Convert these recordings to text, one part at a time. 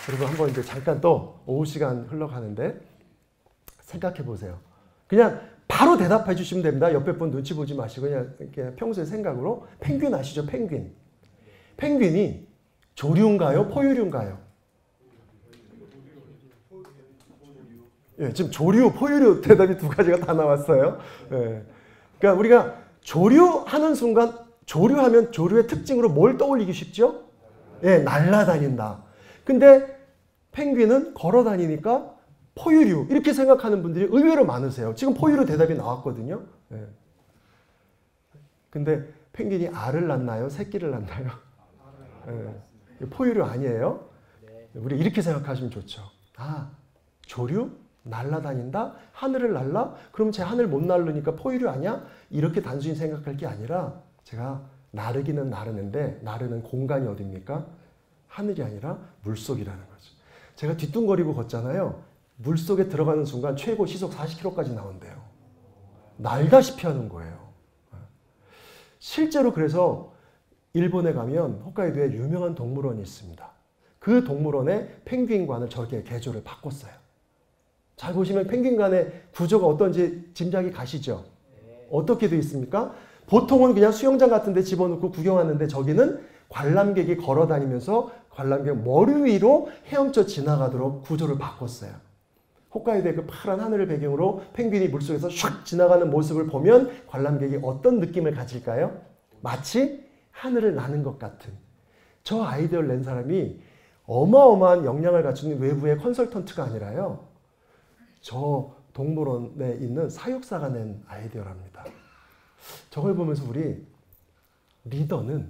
그리고 한번 이제 잠깐 또 오후 시간 흘러가는데 생각해 보세요. 그냥 바로 대답해 주시면 됩니다. 옆에 분 눈치 보지 마시고 그냥 평소의 생각으로. 펭귄 아시죠? 펭귄. 펭귄이 조류인가요? 포유류인가요? 예, 지금 조류, 포유류 대답이 두 가지가 다 나왔어요. 예. 그러니까 우리가 조류하는 순간 조류하면 조류의 특징으로 뭘 떠올리기 쉽죠? 예, 날아다닌다. 근데 펭귄은 걸어 다니니까 포유류 이렇게 생각하는 분들이 의외로 많으세요. 지금 포유류 대답이 나왔거든요. 예. 근데 펭귄이 알을 낳나요? 새끼를 낳나요? 예. 포유류 아니에요? 우리 이렇게 생각하시면 좋죠. 아, 조류? 날아다닌다? 하늘을 날라? 그럼 제 하늘 못 날르니까 포유류 아니야? 이렇게 단순히 생각할 게 아니라 제가 나르기는 나르는데 나르는 공간이 어딥니까? 하늘이 아니라 물속이라는 거죠. 제가 뒤뚱거리고 걷잖아요. 물속에 들어가는 순간 최고 시속 40km까지 나온대요. 날다시피 하는 거예요. 실제로 그래서 일본에 가면 홋카이도에 유명한 동물원이 있습니다. 그 동물원에 펭귄관을 저렇게 개조를 바꿨어요. 잘 보시면 펭귄관의 구조가 어떤지 짐작이 가시죠? 어떻게 되어 있습니까? 보통은 그냥 수영장 같은 데 집어넣고 구경하는데 저기는 관람객이 걸어 다니면서 관람객 머리 위로 헤엄쳐 지나가도록 구조를 바꿨어요. 홋카이도의 그 파란 하늘을 배경으로 펭귄이 물속에서 슉 지나가는 모습을 보면 관람객이 어떤 느낌을 가질까요? 마치 하늘을 나는 것 같은. 저 아이디어를 낸 사람이 어마어마한 역량을 갖춘 외부의 컨설턴트가 아니라요. 저 동물원에 있는 사육사가 낸 아이디어랍니다. 저걸 보면서 우리 리더는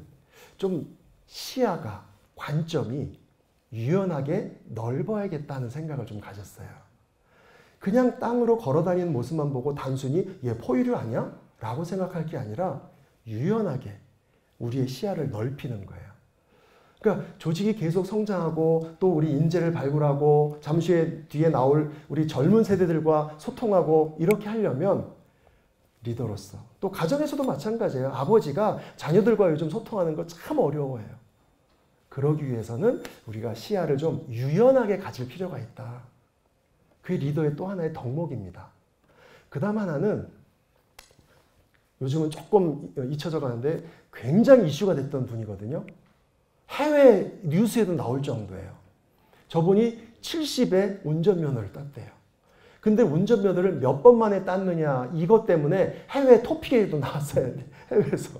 좀 시야가, 관점이 유연하게 넓어야겠다는 생각을 좀 가졌어요. 그냥 땅으로 걸어다니는 모습만 보고 단순히 얘 포유류 아니야? 라고 생각할 게 아니라 유연하게 우리의 시야를 넓히는 거예요. 그러니까 조직이 계속 성장하고 또 우리 인재를 발굴하고 잠시 후에 뒤에 나올 우리 젊은 세대들과 소통하고 이렇게 하려면 리더로서 또 가정에서도 마찬가지예요. 아버지가 자녀들과 요즘 소통하는 거 참 어려워해요. 그러기 위해서는 우리가 시야를 좀 유연하게 가질 필요가 있다. 그게 리더의 또 하나의 덕목입니다. 그 다음 하나는 요즘은 조금 잊혀져 가는데 굉장히 이슈가 됐던 분이거든요. 해외 뉴스에도 나올 정도예요. 저분이 70에 운전면허를 땄대요. 근데 운전면허를 몇 번 만에 땄느냐 이것 때문에 해외 토픽에도 나왔어요. 해외에서.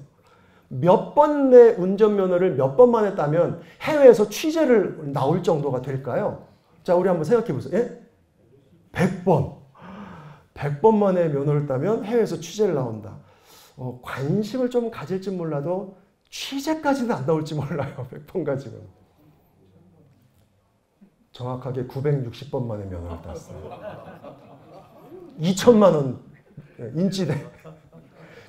몇 번의 운전면허를 몇 번 만에 따면 해외에서 취재를 나올 정도가 될까요? 자, 우리 한번 생각해 보세요. 예? 100번. 100번 만에 면허를 따면 해외에서 취재를 나온다. 관심을 좀 가질지 몰라도 취재까지는 안 나올지 몰라요. 100번 가지고는. 정확하게 960번 만에 면허를 땄어요. 2천만 원 인지대.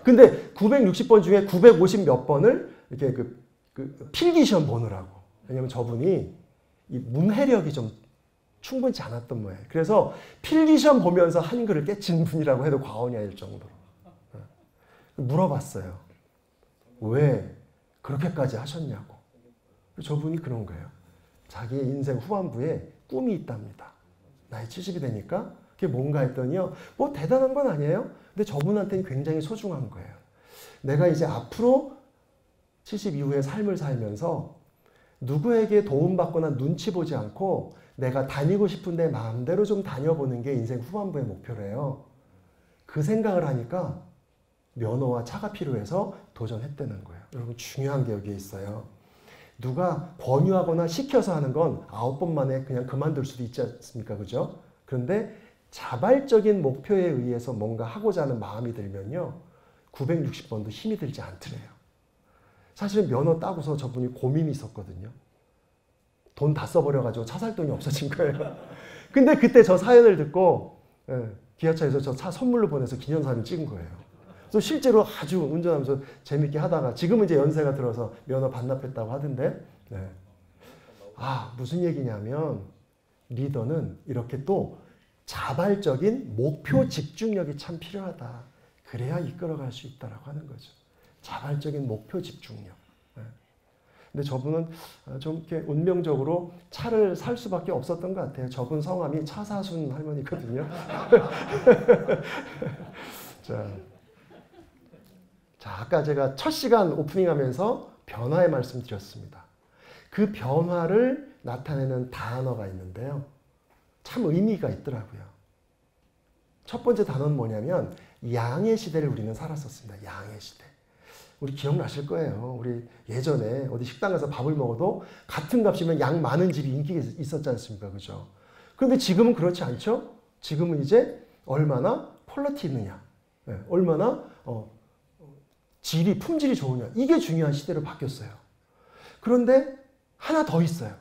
근데 960번 중에 950 몇 번을 이렇게 그 필기시험 보느라고. 왜냐면 저분이 이 문해력이 좀 충분치 않았던 모양이에요. 그래서 필기시험 보면서 한글을 깨친 분이라고 해도 과언이 아닐 정도로. 물어봤어요. 왜 그렇게까지 하셨냐고. 저분이 그런 거예요. 자기의 인생 후반부에 꿈이 있답니다. 나이 70이 되니까 그게 뭔가 했더니요. 뭐 대단한 건 아니에요. 근데 저분한테는 굉장히 소중한 거예요. 내가 이제 앞으로 70 이후의 삶을 살면서 누구에게 도움받거나 눈치 보지 않고 내가 다니고 싶은데 마음대로 좀 다녀보는 게 인생 후반부의 목표래요. 그 생각을 하니까 면허와 차가 필요해서 도전했다는 거예요. 여러분 중요한 게 여기에 있어요. 누가 권유하거나 시켜서 하는 건 9번 만에 그냥 그만둘 수도 있지 않습니까? 그죠? 그런데 자발적인 목표에 의해서 뭔가 하고자 하는 마음이 들면요. 960번도 힘이 들지 않더래요. 사실은 면허 따고서 저분이 고민이 있었거든요. 돈 다 써버려가지고 차 살 돈이 없어진 거예요. 근데 그때 저 사연을 듣고 기아차에서 저 차 선물로 보내서 기념사진 찍은 거예요. 그래서 실제로 아주 운전하면서 재밌게 하다가 지금은 이제 연세가 들어서 면허 반납했다고 하던데 무슨 얘기냐면 리더는 이렇게 또 자발적인 목표 집중력이 참 필요하다. 그래야 이끌어갈 수 있다라고 하는 거죠. 자발적인 목표 집중력. 근데 저분은 좀 이렇게 운명적으로 차를 살 수밖에 없었던 것 같아요. 저분 성함이 차사순 할머니거든요. 자, 아까 제가 첫 시간 오프닝하면서 변화의 말씀 드렸습니다. 그 변화를 나타내는 단어가 있는데요. 참 의미가 있더라고요. 첫 번째 단어는 뭐냐면 양의 시대를 우리는 살았었습니다. 양의 시대. 우리 기억나실 거예요. 우리 예전에 어디 식당 가서 밥을 먹어도 같은 값이면 양 많은 집이 인기가 있었지 않습니까? 그죠? 그런데 지금은 그렇지 않죠? 지금은 이제 얼마나 퀄리티 있느냐, 얼마나 질이, 품질이 좋으냐, 이게 중요한 시대로 바뀌었어요. 그런데 하나 더 있어요.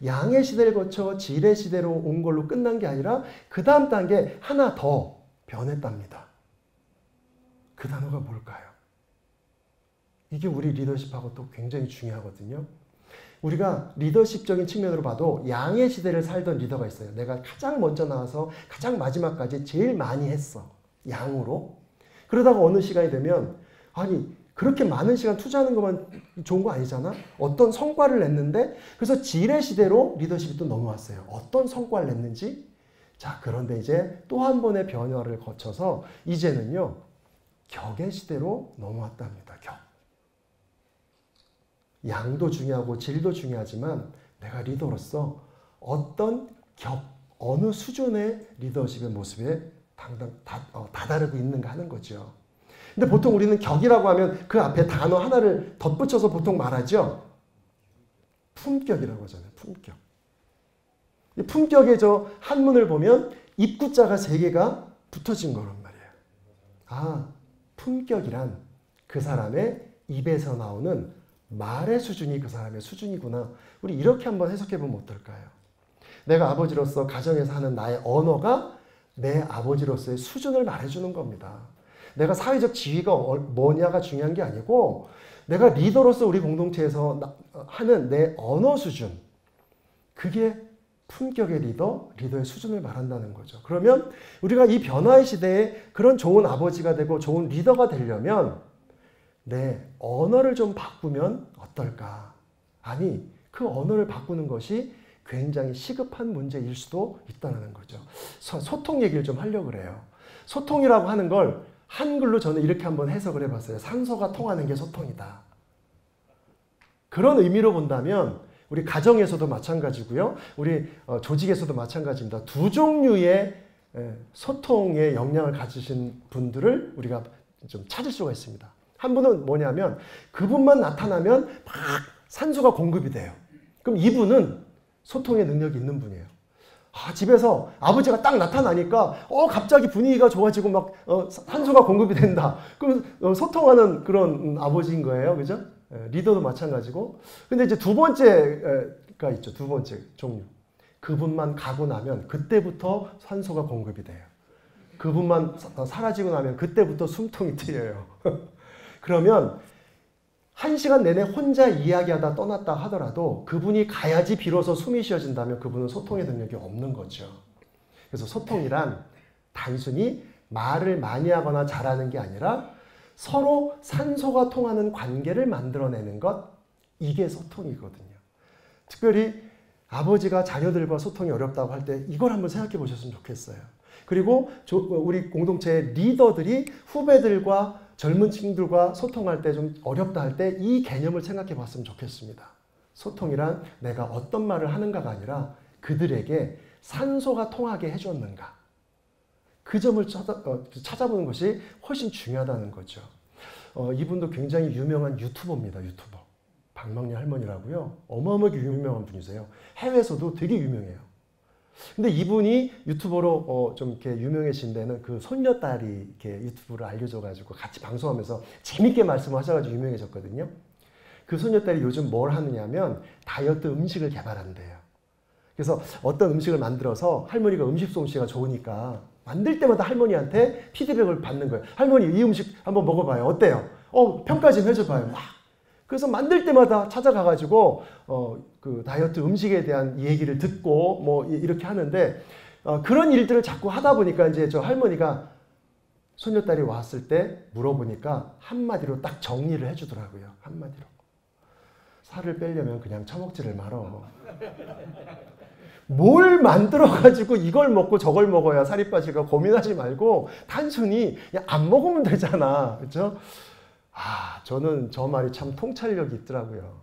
양의 시대를 거쳐 질의 시대로 온 걸로 끝난 게 아니라 그 다음 단계 하나 더 변했답니다. 그 단어가 뭘까요? 이게 우리 리더십하고 또 굉장히 중요하거든요. 우리가 리더십적인 측면으로 봐도 양의 시대를 살던 리더가 있어요. 내가 가장 먼저 나와서 가장 마지막까지 제일 많이 했어. 양으로. 그러다가 어느 시간이 되면 아니 그렇게 많은 시간 투자하는 것만 좋은 거 아니잖아? 어떤 성과를 냈는데 그래서 질의 시대로 리더십이 또 넘어왔어요. 어떤 성과를 냈는지. 자, 그런데 이제 또 한 번의 변화를 거쳐서 이제는요. 격의 시대로 넘어왔답니다. 격. 양도 중요하고 질도 중요하지만 내가 리더로서 어떤 격, 어느 수준의 리더십의 모습에 다다르고 있는가 하는 거죠. 근데 보통 우리는 격이라고 하면 그 앞에 단어 하나를 덧붙여서 보통 말하죠. 품격이라고 하잖아요. 품격. 이 품격의 저 한문을 보면 입구자가 3개가 붙어진 거란 말이에요. 아, 품격이란 그 사람의 입에서 나오는 말의 수준이 그 사람의 수준이구나. 우리 이렇게 한번 해석해 보면 어떨까요? 내가 아버지로서 가정에서 하는 나의 언어가 내 아버지로서의 수준을 말해주는 겁니다. 내가 사회적 지위가 뭐냐가 중요한 게 아니고 내가 리더로서 우리 공동체에서 하는 내 언어 수준, 그게 품격의 리더의 수준을 말한다는 거죠. 그러면 우리가 이 변화의 시대에 그런 좋은 아버지가 되고 좋은 리더가 되려면 내 언어를 좀 바꾸면 어떨까? 아니, 그 언어를 바꾸는 것이 굉장히 시급한 문제일 수도 있다는 거죠. 소통 얘기를 좀 하려고 그래요. 소통이라고 하는 걸 한글로 저는 이렇게 한번 해석을 해봤어요. 산소가 통하는 게 소통이다. 그런 의미로 본다면 우리 가정에서도 마찬가지고요. 우리 조직에서도 마찬가지입니다. 두 종류의 소통의 역량을 가지신 분들을 우리가 좀 찾을 수가 있습니다. 한 분은 뭐냐면 그분만 나타나면 막 산소가 공급이 돼요. 그럼 이분은 소통의 능력이 있는 분이에요. 집에서 아버지가 딱 나타나니까 갑자기 분위기가 좋아지고 막 산소가 공급이 된다. 그럼 소통하는 그런 아버지인 거예요. 그죠? 리더도 마찬가지고. 근데 이제 두 번째가 있죠. 두 번째 종류. 그분만 가고 나면 그때부터 산소가 공급이 돼요. 그분만 사라지고 나면 그때부터 숨통이 트여요. 그러면 1시간 내내 혼자 이야기하다 떠났다 하더라도 그분이 가야지 비로소 숨이 쉬어진다면 그분은 소통의 능력이 없는 거죠. 그래서 소통이란 단순히 말을 많이 하거나 잘하는 게 아니라 서로 산소가 통하는 관계를 만들어내는 것, 이게 소통이거든요. 특별히 아버지가 자녀들과 소통이 어렵다고 할 때 이걸 한번 생각해 보셨으면 좋겠어요. 그리고 우리 공동체의 리더들이 후배들과 젊은 친구들과 소통할 때 좀 어렵다 할 때 이 개념을 생각해 봤으면 좋겠습니다. 소통이란 내가 어떤 말을 하는가가 아니라 그들에게 산소가 통하게 해줬는가. 그 점을 찾아보는 것이 훨씬 중요하다는 거죠. 이분도 굉장히 유명한 유튜버입니다. 유튜버. 박명리 할머니라고요. 어마어마하게 유명한 분이세요. 해외에서도 되게 유명해요. 근데 이분이 유튜버로 좀 이렇게 유명해진 데는 그 손녀딸이 이렇게 유튜브를 알려줘가지고 같이 방송하면서 재밌게 말씀하셔가지고 유명해졌거든요. 그 손녀딸이 요즘 뭘 하느냐면 다이어트 음식을 개발한대요. 그래서 어떤 음식을 만들어서 할머니가 음식 솜씨가 좋으니까 만들 때마다 할머니한테 피드백을 받는 거예요. 할머니 이 음식 한번 먹어봐요. 어때요? 평가 좀 해줘봐요. 막. 그래서 만들 때마다 찾아가가지고 그 다이어트 음식에 대한 얘기를 듣고 뭐 이렇게 하는데 그런 일들을 자꾸 하다 보니까 이제 저 할머니가 손녀딸이 왔을 때 물어보니까 한마디로 딱 정리를 해주더라고요. 한마디로. 살을 빼려면 그냥 처먹지를 말어. 뭘 만들어가지고 이걸 먹고 저걸 먹어야 살이 빠질까 고민하지 말고 단순히 그냥 안 먹으면 되잖아. 그렇죠? 저는 저 말이 참 통찰력이 있더라고요.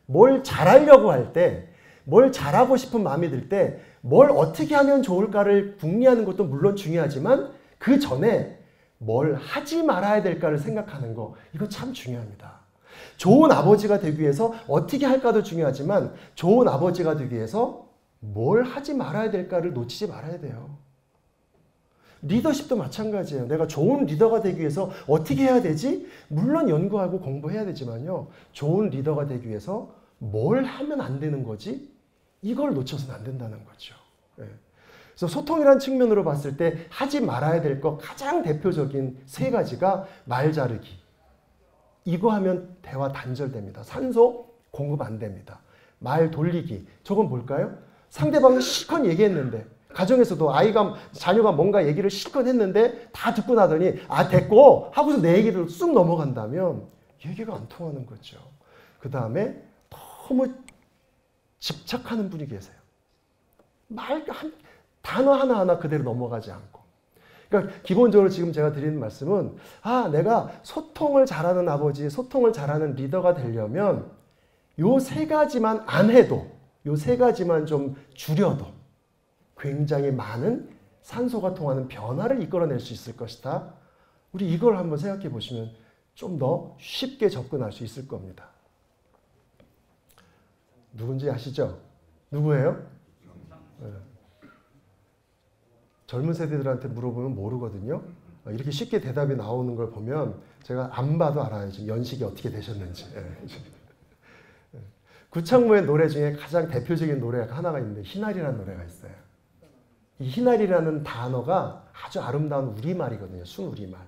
뭘 잘하려고 할 때, 뭘 잘하고 싶은 마음이 들 때, 뭘 어떻게 하면 좋을까를 궁리하는 것도 물론 중요하지만 그 전에 뭘 하지 말아야 될까를 생각하는 거, 이거 참 중요합니다. 좋은 아버지가 되기 위해서 어떻게 할까도 중요하지만 좋은 아버지가 되기 위해서 뭘 하지 말아야 될까를 놓치지 말아야 돼요. 리더십도 마찬가지예요. 내가 좋은 리더가 되기 위해서 어떻게 해야 되지? 물론 연구하고 공부해야 되지만요. 좋은 리더가 되기 위해서 뭘 하면 안 되는 거지? 이걸 놓쳐서는 안 된다는 거죠. 그래서 소통이라는 측면으로 봤을 때 하지 말아야 될 것 가장 대표적인 세 가지가 말 자르기. 이거 하면 대화 단절됩니다. 산소 공급 안 됩니다. 말 돌리기. 저건 뭘까요? 상대방이 실컷 얘기했는데 가정에서도 자녀가 뭔가 얘기를 실컷 했는데 다 듣고 나더니 됐고 하고서 내 얘기를 쑥 넘어간다면 얘기가 안 통하는 거죠. 그 다음에 너무 집착하는 분이 계세요. 단어 하나하나 그대로 넘어가지 않고. 그러니까 기본적으로 지금 제가 드리는 말씀은 내가 소통을 잘하는 아버지, 소통을 잘하는 리더가 되려면 요 세 가지만 안 해도, 요 세 가지만 좀 줄여도 굉장히 많은 산소가 통하는 변화를 이끌어낼 수 있을 것이다. 우리 이걸 한번 생각해 보시면 좀 더 쉽게 접근할 수 있을 겁니다. 누군지 아시죠? 누구예요? 네. 젊은 세대들한테 물어보면 모르거든요. 이렇게 쉽게 대답이 나오는 걸 보면 제가 안 봐도 알아요. 지금 연식이 어떻게 되셨는지. 구창모의 노래 중에 가장 대표적인 노래가 하나가 있는데 희날이라는 노래가 있어요. 이 희날이라는 단어가 아주 아름다운 우리말이거든요. 순우리말.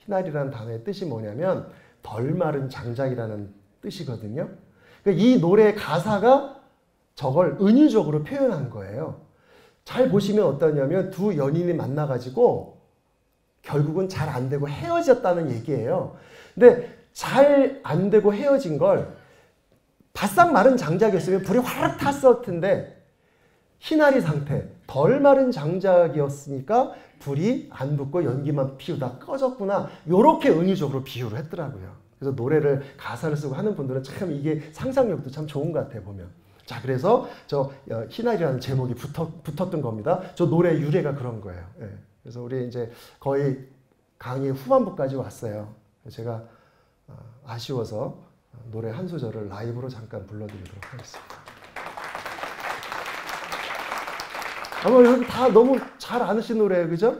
희날이라는 단어의 뜻이 뭐냐면 덜 마른 장작이라는 뜻이거든요. 그러니까 이 노래의 가사가 저걸 은유적으로 표현한 거예요. 잘 보시면 어떠냐면 두 연인이 만나가지고 결국은 잘 안 되고 헤어졌다는 얘기예요. 근데 잘 안 되고 헤어진 걸 바싹 마른 장작이었으면 불이 화르륵 탔을 텐데 희나리 상태, 덜 마른 장작이었으니까 불이 안 붙고 연기만 피우다 꺼졌구나. 이렇게 은유적으로 비유를 했더라고요. 그래서 노래를 가사를 쓰고 하는 분들은 참 이게 상상력도 참 좋은 것 같아요, 보면. 자, 그래서 저 희날이라는 제목이 붙었던 겁니다. 저 노래 유래가 그런 거예요. 그래서 우리 이제 거의 강의 후반부까지 왔어요. 제가 아쉬워서 노래 한 소절을 라이브로 잠깐 불러드리도록 하겠습니다. 아마 여러분 다 너무 잘 아시는 노래예요, 그죠?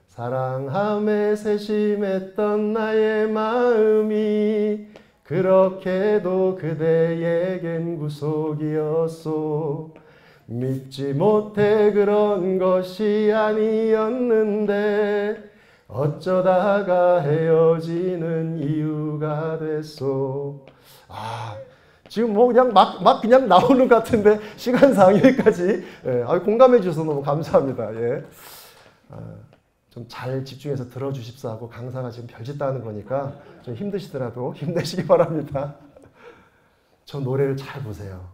사랑함에 세심했던 나의 마음이 그렇게도 그대에겐 구속이었소. 믿지 못해 그런 것이 아니었는데 어쩌다가 헤어지는 이유가 됐소. 지금 뭐 그냥 막 그냥 나오는 것 같은데 시간상 여기까지. 공감해 주셔서 너무 감사합니다. 좀 잘 집중해서 들어주십사 하고 강사가 지금 별짓 다 하는 거니까 좀 힘드시더라도 힘내시기 바랍니다. 저 노래를 잘 보세요.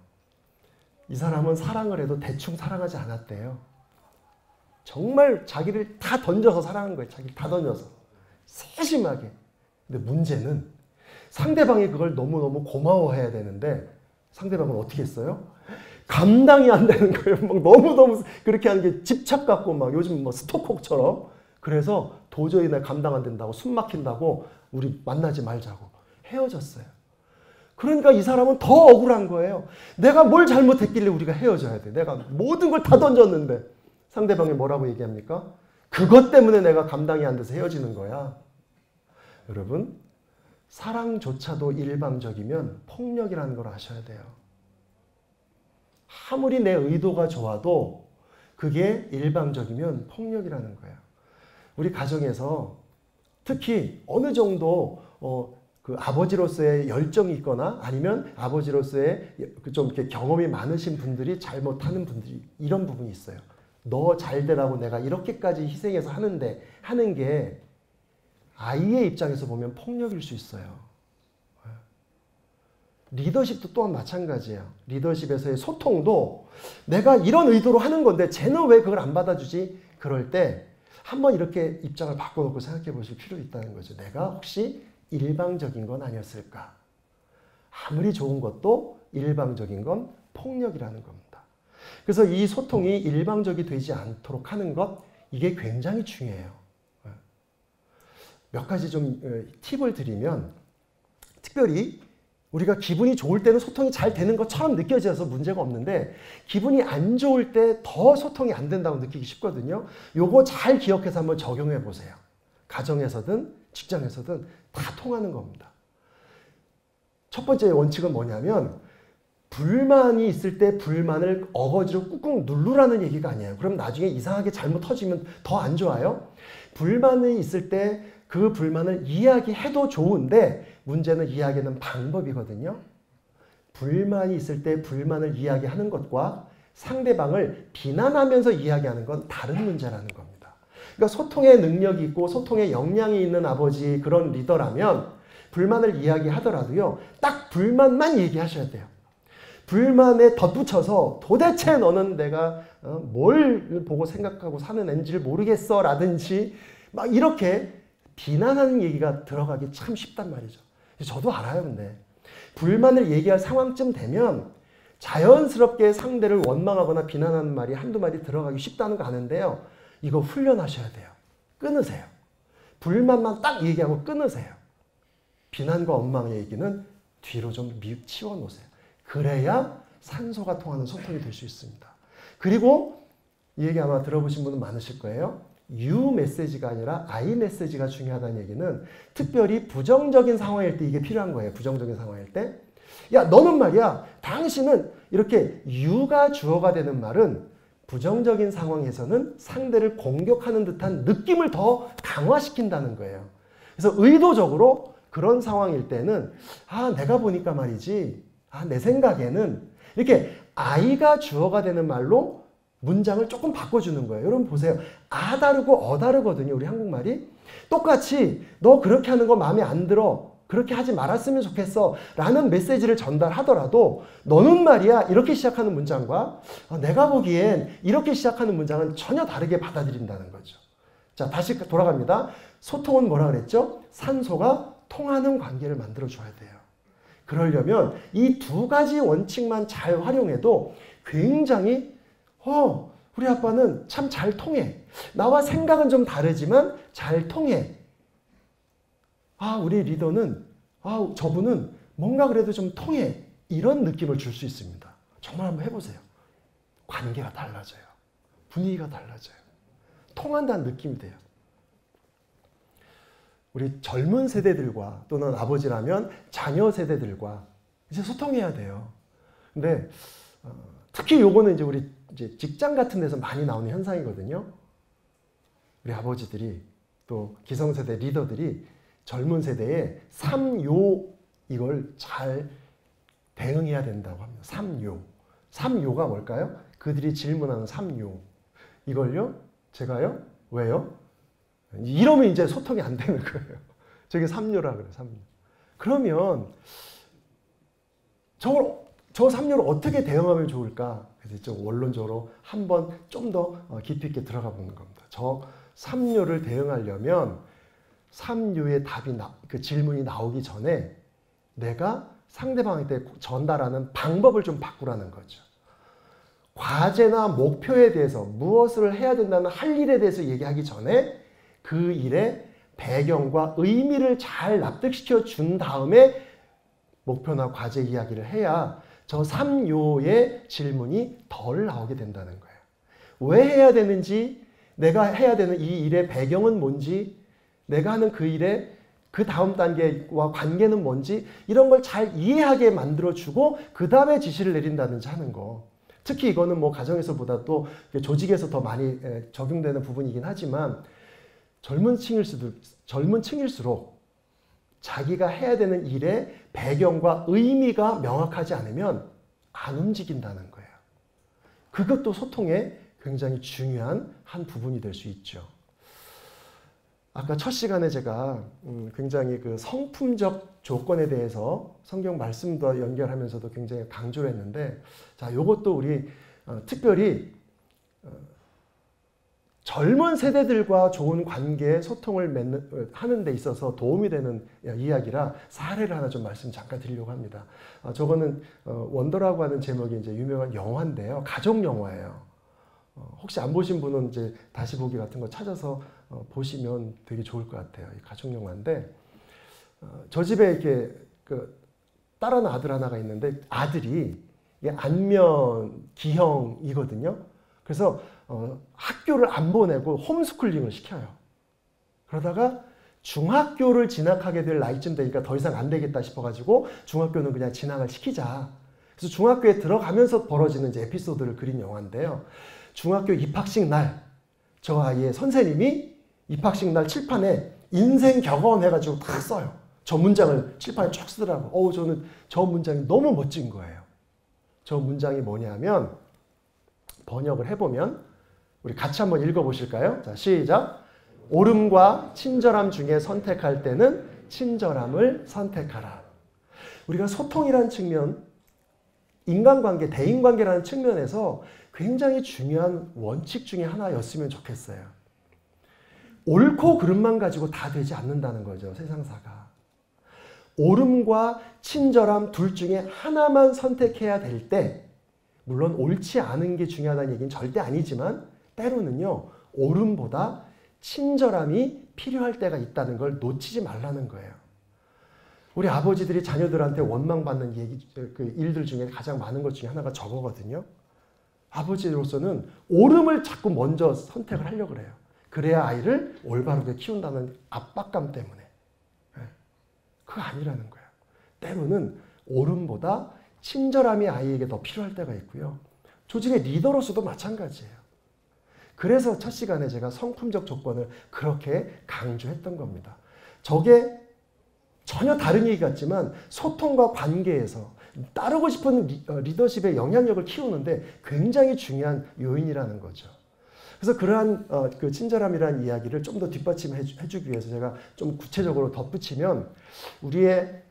이 사람은 사랑을 해도 대충 사랑하지 않았대요. 정말 자기를 다 던져서 사랑한 거예요. 자기를 다 던져서. 세심하게. 근데 문제는 상대방이 그걸 너무너무 고마워해야 되는데 상대방은 어떻게 했어요? 감당이 안 되는 거예요. 막 너무너무 그렇게 하는 게 집착 같고 막 요즘 뭐 스토커처럼. 그래서 도저히 나 감당 안 된다고 숨 막힌다고 우리 만나지 말자고 헤어졌어요. 그러니까 이 사람은 더 억울한 거예요. 내가 뭘 잘못했길래 우리가 헤어져야 돼. 내가 모든 걸 다 던졌는데 상대방이 뭐라고 얘기합니까? 그것 때문에 내가 감당이 안 돼서 헤어지는 거야. 여러분, 사랑조차도 일방적이면 폭력이라는 걸 아셔야 돼요. 아무리 내 의도가 좋아도 그게 일방적이면 폭력이라는 거예요. 우리 가정에서 특히 어느 정도 그 아버지로서의 열정이 있거나 아니면 아버지로서의 좀 이렇게 경험이 많으신 분들이 잘못하는 분들이 이런 부분이 있어요. 너 잘 되라고 내가 이렇게까지 희생해서 하는 게 아이의 입장에서 보면 폭력일 수 있어요. 리더십도 또한 마찬가지예요. 리더십에서의 소통도 내가 이런 의도로 하는 건데 쟤는 왜 그걸 안 받아주지? 그럴 때 한번 이렇게 입장을 바꿔놓고 생각해 보실 필요가 있다는 거죠. 내가 혹시 일방적인 건 아니었을까? 아무리 좋은 것도 일방적인 건 폭력이라는 겁니다. 그래서 이 소통이 일방적이 되지 않도록 하는 것, 이게 굉장히 중요해요. 몇 가지 좀 팁을 드리면, 특별히 우리가 기분이 좋을 때는 소통이 잘 되는 것처럼 느껴져서 문제가 없는데 기분이 안 좋을 때 더 소통이 안 된다고 느끼기 쉽거든요. 요거 잘 기억해서 한번 적용해 보세요. 가정에서든 직장에서든 다 통하는 겁니다. 첫 번째 원칙은 뭐냐면 불만이 있을 때 불만을 어거지로 꾹꾹 누르라는 얘기가 아니에요. 그럼 나중에 이상하게 잘못 터지면 더 안 좋아요. 불만이 있을 때 그 불만을 이야기해도 좋은데 문제는 이야기하는 방법이거든요. 불만이 있을 때 불만을 이야기하는 것과 상대방을 비난하면서 이야기하는 건 다른 문제라는 겁니다. 그러니까 소통의 능력이 있고 소통의 역량이 있는 아버지, 그런 리더라면 불만을 이야기하더라도요, 딱 불만만 얘기하셔야 돼요. 불만에 덧붙여서 도대체 너는 내가 뭘 보고 생각하고 사는 앤지를 모르겠어 라든지 막 이렇게 비난하는 얘기가 들어가기 참 쉽단 말이죠. 저도 알아요. 근데 불만을 얘기할 상황쯤 되면 자연스럽게 상대를 원망하거나 비난하는 말이 한두 마디 들어가기 쉽다는 거 아는데요. 이거 훈련하셔야 돼요. 끊으세요. 불만만 딱 얘기하고 끊으세요. 비난과 원망의 얘기는 뒤로 좀 치워놓으세요. 그래야 산소가 통하는 소통이 될 수 있습니다. 그리고 이 얘기 아마 들어보신 분은 많으실 거예요. You 메시지가 아니라 I 메시지가 중요하다는 얘기는 특별히 부정적인 상황일 때 이게 필요한 거예요. 부정적인 상황일 때. 야, 너는 말이야. 당신은 이렇게 you가 주어가 되는 말은 부정적인 상황에서는 상대를 공격하는 듯한 느낌을 더 강화시킨다는 거예요. 그래서 의도적으로 그런 상황일 때는 내가 보니까 말이지. 내 생각에는 이렇게 I가 주어가 되는 말로 문장을 조금 바꿔주는 거예요. 여러분 보세요. 다르고 다르거든요. 우리 한국말이. 똑같이 너 그렇게 하는 거 마음에 안 들어. 그렇게 하지 말았으면 좋겠어. 라는 메시지를 전달하더라도 너는 말이야. 이렇게 시작하는 문장과 내가 보기엔 이렇게 시작하는 문장은 전혀 다르게 받아들인다는 거죠. 자, 다시 돌아갑니다. 소통은 뭐라 그랬죠? 산소가 통하는 관계를 만들어줘야 돼요. 그러려면 이 두 가지 원칙만 잘 활용해도 굉장히 우리 아빠는 참 잘 통해. 나와 생각은 좀 다르지만 잘 통해. 우리 리더는 저분은 뭔가 그래도 좀 통해. 이런 느낌을 줄 수 있습니다. 정말 한번 해보세요. 관계가 달라져요. 분위기가 달라져요. 통한다는 느낌이 돼요. 우리 젊은 세대들과 또는 아버지라면 자녀 세대들과 이제 소통해야 돼요. 근데 특히 요거는 이제 우리 이제 직장 같은 데서 많이 나오는 현상이거든요. 우리 아버지들이 또 기성세대 리더들이 젊은 세대에 3요 이걸 잘 대응해야 된다고 합니다. 3요. 3요가 뭘까요? 그들이 질문하는 3요. 이걸요? 제가요? 왜요? 이러면 이제 소통이 안 되는 거예요. 저게 3요라 그래요. 3요. 그러면 저 3요를 어떻게 대응하면 좋을까? 그래서 좀 원론적으로 한번 좀 더 깊이 있게 들어가 보는 겁니다. 저 3요를 대응하려면 3요의 답이 그 질문이 나오기 전에 내가 상대방한테 전달하는 방법을 좀 바꾸라는 거죠. 과제나 목표에 대해서 무엇을 해야 된다는 할 일에 대해서 얘기하기 전에 그 일의 배경과 의미를 잘 납득시켜 준 다음에 목표나 과제 이야기를 해야 저 3요의 질문이 덜 나오게 된다는 거예요. 왜 해야 되는지, 내가 해야 되는 이 일의 배경은 뭔지, 내가 하는 그 일의 그 다음 단계와 관계는 뭔지 이런 걸 잘 이해하게 만들어주고 그 다음에 지시를 내린다든지 하는 거. 특히 이거는 뭐 가정에서보다 또 조직에서 더 많이 적용되는 부분이긴 하지만 젊은 층일수록 자기가 해야 되는 일의 배경과 의미가 명확하지 않으면 안 움직인다는 거예요. 그것도 소통의 굉장히 중요한 한 부분이 될 수 있죠. 아까 첫 시간에 제가 굉장히 그 성품적 조건에 대해서 성경 말씀과 연결하면서도 굉장히 강조를 했는데, 자, 요것도 우리 특별히 젊은 세대들과 좋은 관계, 소통을 하는 데 있어서 도움이 되는 이야기라 사례를 하나 좀 말씀 잠깐 드리려고 합니다. 저거는 원더라고 하는 제목이 이제 유명한 영화인데요. 가족 영화예요. 혹시 안 보신 분은 이제 다시 보기 같은 거 찾아서 보시면 되게 좋을 것 같아요. 이 가족 영화인데, 저 집에 이렇게 그 딸 하나 아들 하나가 있는데, 아들이 안면 기형이거든요. 그래서 학교를 안 보내고 홈스쿨링을 시켜요. 그러다가 중학교를 진학하게 될 나이쯤 되니까 더 이상 안 되겠다 싶어가지고 중학교는 그냥 진학을 시키자. 그래서 중학교에 들어가면서 벌어지는 이제 에피소드를 그린 영화인데요. 중학교 입학식 날, 저 아이의 선생님이 입학식 날 칠판에 인생 격언 해가지고 다 써요. 저 문장을 칠판에 쭉 쓰더라고. 저는 저 문장이 너무 멋진 거예요. 저 문장이 뭐냐면, 번역을 해보면, 우리 같이 한번 읽어보실까요? 자, 시작. 옳음과 친절함 중에 선택할 때는 친절함을 선택하라. 우리가 소통이라는 측면, 인간관계, 대인관계라는 측면에서 굉장히 중요한 원칙 중에 하나였으면 좋겠어요. 옳고 그름만 가지고 다 되지 않는다는 거죠, 세상사가. 옳음과 친절함 둘 중에 하나만 선택해야 될 때, 물론 옳지 않은 게 중요하다는 얘기는 절대 아니지만 때로는요, 옳음보다 친절함이 필요할 때가 있다는 걸 놓치지 말라는 거예요. 우리 아버지들이 자녀들한테 원망받는 그 일들 중에 가장 많은 것 중에 하나가 저거거든요. 아버지로서는 옳음을 자꾸 먼저 선택을 하려고 그래요. 그래야 아이를 올바르게 키운다는 압박감 때문에. 그거 아니라는 거예요. 때로는 옳음보다 친절함이 아이에게 더 필요할 때가 있고요. 조직의 리더로서도 마찬가지예요. 그래서 첫 시간에 제가 성품적 조건을 그렇게 강조했던 겁니다. 저게 전혀 다른 얘기 같지만 소통과 관계에서 따르고 싶은 리더십의 영향력을 키우는데 굉장히 중요한 요인이라는 거죠. 그래서 그러한 그 친절함이라는 이야기를 좀 더 뒷받침해주기 위해서 제가 좀 구체적으로 덧붙이면, 우리의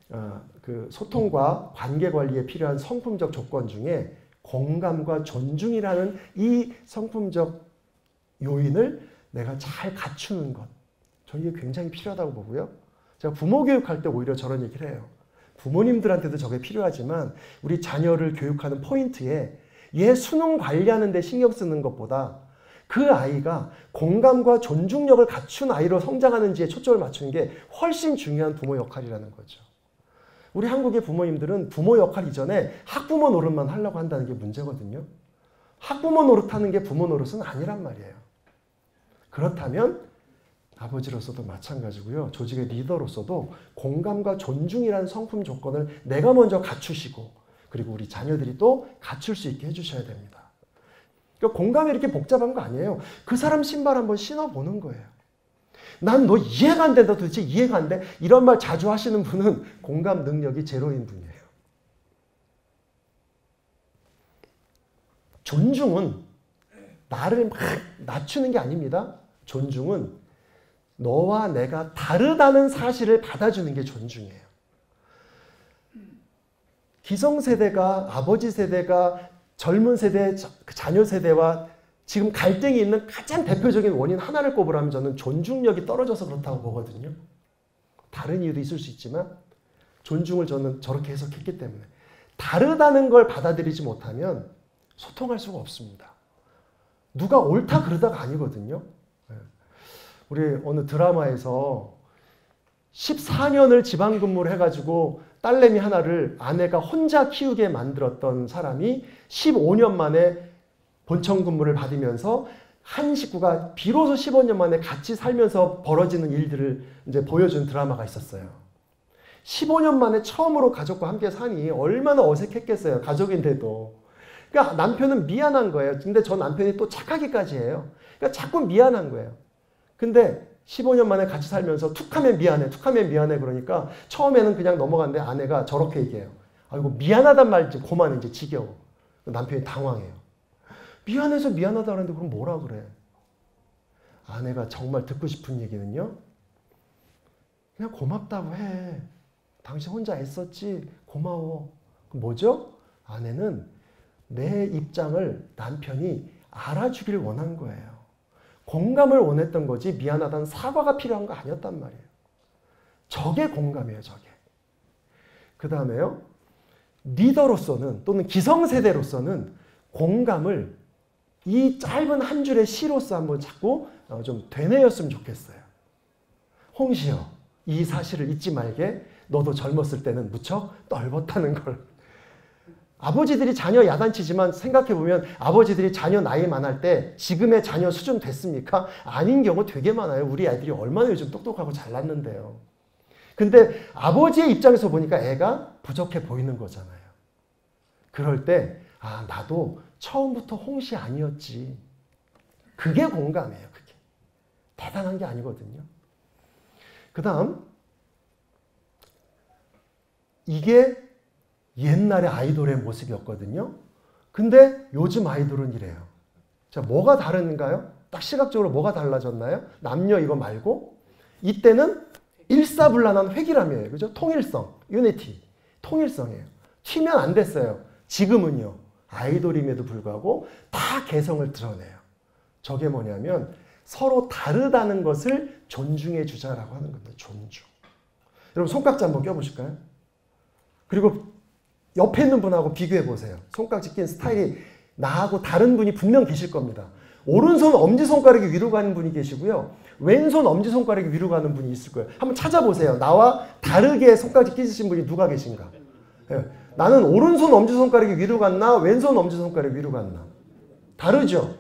그 소통과 관계 관리에 필요한 성품적 조건 중에 공감과 존중이라는 이 성품적 요인을 내가 잘 갖추는 것, 저는 이게 굉장히 필요하다고 보고요. 제가 부모 교육할 때 오히려 저런 얘기를 해요. 부모님들한테도 저게 필요하지만 우리 자녀를 교육하는 포인트에 얘 수능 관리하는 데 신경 쓰는 것보다 그 아이가 공감과 존중력을 갖춘 아이로 성장하는지에 초점을 맞추는 게 훨씬 중요한 부모 역할이라는 거죠. 우리 한국의 부모님들은 부모 역할 이전에 학부모 노릇만 하려고 한다는 게 문제거든요. 학부모 노릇하는 게 부모 노릇은 아니란 말이에요. 그렇다면 아버지로서도 마찬가지고요. 조직의 리더로서도 공감과 존중이라는 성품 조건을 내가 먼저 갖추시고, 그리고 우리 자녀들이 또 갖출 수 있게 해주셔야 됩니다. 그러니까 공감이 이렇게 복잡한 거 아니에요. 그 사람 신발 한번 신어보는 거예요. 난 너 이해가 안 된다. 도대체 이해가 안 돼. 이런 말 자주 하시는 분은 공감 능력이 제로인 분이에요. 존중은 나를 막 낮추는 게 아닙니다. 존중은 너와 내가 다르다는 사실을 받아주는 게 존중이에요. 기성세대가, 아버지 세대가 젊은 세대, 자녀 세대와 지금 갈등이 있는 가장 대표적인 원인 하나를 꼽으라면 저는 존중력이 떨어져서 그렇다고 보거든요. 다른 이유도 있을 수 있지만 존중을 저는 저렇게 해석했기 때문에, 다르다는 걸 받아들이지 못하면 소통할 수가 없습니다. 누가 옳다 그러다가 아니거든요. 우리 어느 드라마에서 14년을 지방근무를 해가지고 딸내미 하나를 아내가 혼자 키우게 만들었던 사람이 15년 만에 본청 근무를 받으면서 한 식구가 비로소 15년 만에 같이 살면서 벌어지는 일들을 이제 보여준 드라마가 있었어요. 15년 만에 처음으로 가족과 함께 사니 얼마나 어색했겠어요. 가족인데도. 그러니까 남편은 미안한 거예요. 근데 저 남편이 또 착하기까지 해요. 그러니까 자꾸 미안한 거예요. 근데 15년 만에 같이 살면서 툭하면 미안해, 툭하면 미안해 그러니까 처음에는 그냥 넘어갔는데 아내가 저렇게 얘기해요. 아이고 미안하단 말이지 그만 이제 지겨워. 남편이 당황해요. 미안해서 미안하다 그러는데 그럼 뭐라 그래? 아내가 정말 듣고 싶은 얘기는요. 그냥 고맙다고 해. 당신 혼자 애썼지? 고마워. 뭐죠? 아내는 내 입장을 남편이 알아주길 원한 거예요. 공감을 원했던 거지 미안하다는 사과가 필요한 거 아니었단 말이에요. 저게 공감이에요. 저게. 그 다음에요. 리더로서는 또는 기성세대로서는 공감을 이 짧은 한 줄의 시로서 한번 자꾸 좀 되뇌었으면 좋겠어요. 홍시여, 이 사실을 잊지 말게. 너도 젊었을 때는 무척 넓었다는 걸. 아버지들이 자녀 야단치지만 생각해보면 아버지들이 자녀 나이 많을 때 지금의 자녀 수준 됐습니까? 아닌 경우 되게 많아요. 우리 아이들이 얼마나 요즘 똑똑하고 잘났는데요. 근데 아버지의 입장에서 보니까 애가 부족해 보이는 거잖아요. 그럴 때 아, 나도 처음부터 홍시 아니었지. 그게 공감이에요. 그게. 대단한 게 아니거든요. 그 다음 이게 옛날의 아이돌의 모습이었거든요. 근데 요즘 아이돌은 이래요. 자, 뭐가 다른가요? 딱 시각적으로 뭐가 달라졌나요? 남녀 이거 말고 이때는 일사불란한 획일함이에요. 그죠? 통일성, 유니티, 통일성이에요. 튀면 안 됐어요. 지금은요. 아이돌임에도 불구하고 다 개성을 드러내요. 저게 뭐냐면 서로 다르다는 것을 존중해 주자라고 하는 겁니다. 존중. 여러분 손깍지 한번 껴보실까요? 그리고 옆에 있는 분하고 비교해 보세요. 손깍지 낀 스타일이 나하고 다른 분이 분명 계실 겁니다. 오른손 엄지손가락이 위로 가는 분이 계시고요. 왼손 엄지손가락이 위로 가는 분이 있을 거예요. 한번 찾아보세요. 나와 다르게 손깍지 끼신 분이 누가 계신가? 예. 나는 오른손 엄지손가락이 위로 갔나? 왼손 엄지손가락이 위로 갔나? 다르죠?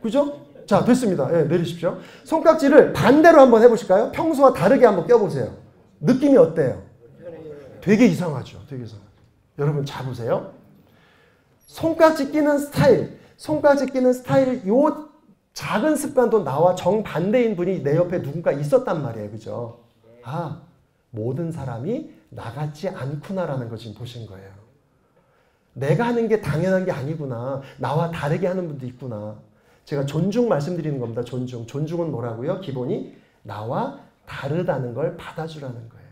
그죠? 자, 됐습니다. 예, 내리십시오. 손깍지를 반대로 한번 해보실까요? 평소와 다르게 한번 껴보세요. 느낌이 어때요? 되게 이상하죠. 되게 이상하죠. 여러분 잡으세요. 손깍지 끼는 스타일, 요 작은 습관도 나와 정반대인 분이 내 옆에 누군가 있었단 말이에요. 그죠? 아, 모든 사람이 나 같지 않구나라는 거 지금 보신 거예요. 내가 하는 게 당연한 게 아니구나. 나와 다르게 하는 분도 있구나. 제가 존중 말씀드리는 겁니다. 존중. 존중은 뭐라고요? 기본이 나와 다르다는 걸 받아주라는 거예요.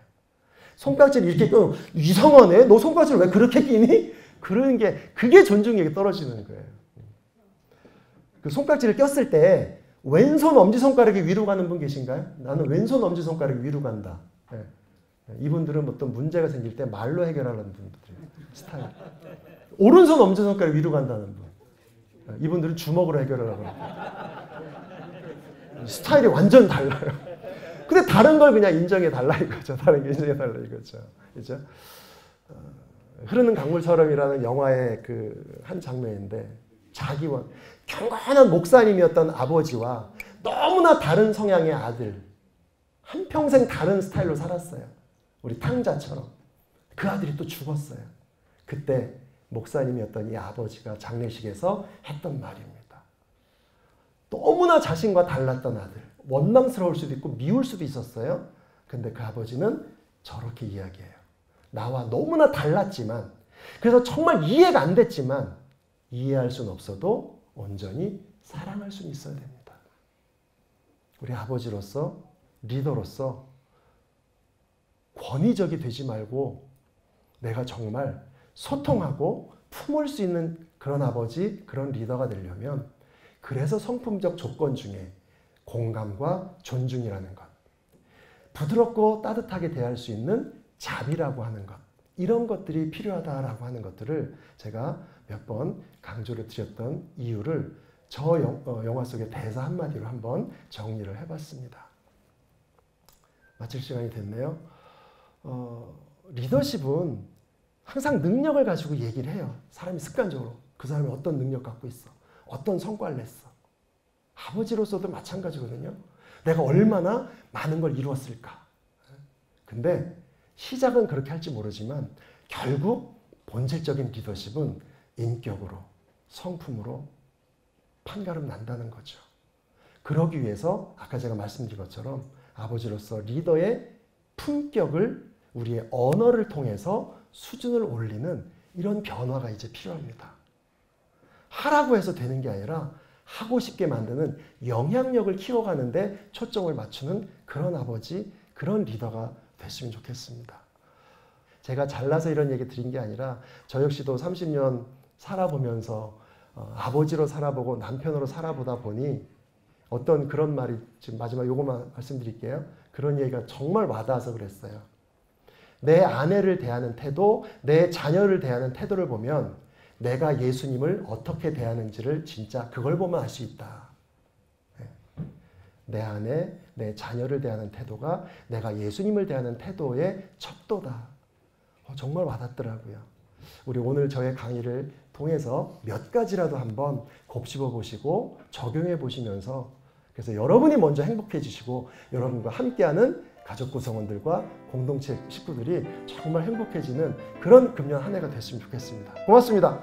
손깍지를 이렇게 껴 이상하네. 너 손깍지를 왜 그렇게 끼니? 그러는 게 그게 존중에게 떨어지는 거예요. 그 손깍지를 꼈을 때 왼손 엄지손가락이 위로 가는 분 계신가요? 나는 왼손 엄지손가락이 위로 간다. 네. 이분들은 어떤 문제가 생길 때 말로 해결하는 분들이에요. 스타일. 오른손 엄지손가락이 위로 간다는 분. 이분들은 주먹으로 해결하려고 합니다. 스타일이 완전 달라요. 근데 다른 걸 그냥 인정해 달라 이거죠. 다른 게 인정해 달라 이거죠. 그죠? 흐르는 강물처럼이라는 영화의 그 한 장면인데 자기와 경건한 목사님이었던 아버지와 너무나 다른 성향의 아들 한평생 다른 스타일로 살았어요. 우리 탕자처럼. 그 아들이 또 죽었어요. 그때 목사님이었던 이 아버지가 장례식에서 했던 말입니다. 너무나 자신과 달랐던 아들. 원망스러울 수도 있고 미울 수도 있었어요. 근데 그 아버지는 저렇게 이야기해요. 나와 너무나 달랐지만 그래서 정말 이해가 안 됐지만 이해할 수는 없어도 온전히 사랑할 수는 있어야 됩니다. 우리 아버지로서 리더로서 권위적이 되지 말고 내가 정말 소통하고 품을 수 있는 그런 아버지, 그런 리더가 되려면 그래서 성품적 조건 중에 공감과 존중이라는 것, 부드럽고 따뜻하게 대할 수 있는 자비라고 하는 것, 이런 것들이 필요하다라고 하는 것들을 제가 몇 번 강조를 드렸던 이유를 저 영화 속의 대사 한마디로 한번 정리를 해봤습니다. 마칠 시간이 됐네요. 리더십은 항상 능력을 가지고 얘기를 해요. 사람이 습관적으로. 그 사람이 어떤 능력 갖고 있어. 어떤 성과를 냈어. 아버지로서도 마찬가지거든요. 내가 얼마나 많은 걸 이루었을까. 근데 시작은 그렇게 할지 모르지만 결국 본질적인 리더십은 인격으로, 성품으로 판가름 난다는 거죠. 그러기 위해서 아까 제가 말씀드린 것처럼 아버지로서 리더의 품격을 우리의 언어를 통해서 수준을 올리는 이런 변화가 이제 필요합니다. 하라고 해서 되는 게 아니라 하고 싶게 만드는 영향력을 키워가는데 초점을 맞추는 그런 아버지, 그런 리더가 됐으면 좋겠습니다. 제가 잘나서 이런 얘기 드린 게 아니라 저 역시도 30년 살아보면서 아버지로 살아보고 남편으로 살아보다 보니 어떤 그런 말이 지금 마지막 요것만 말씀드릴게요. 그런 얘기가 정말 와닿아서 그랬어요. 내 아내를 대하는 태도, 내 자녀를 대하는 태도를 보면 내가 예수님을 어떻게 대하는지를 진짜 그걸 보면 알 수 있다. 내 아내, 내 자녀를 대하는 태도가 내가 예수님을 대하는 태도의 척도다. 정말 와닿더라고요. 우리 오늘 저의 강의를 통해서 몇 가지라도 한번 곱씹어 보시고 적용해 보시면서 그래서 여러분이 먼저 행복해지시고 여러분과 함께하는 가족 구성원들과 공동체 식구들이 정말 행복해지는 그런 금년 한 해가 됐으면 좋겠습니다. 고맙습니다.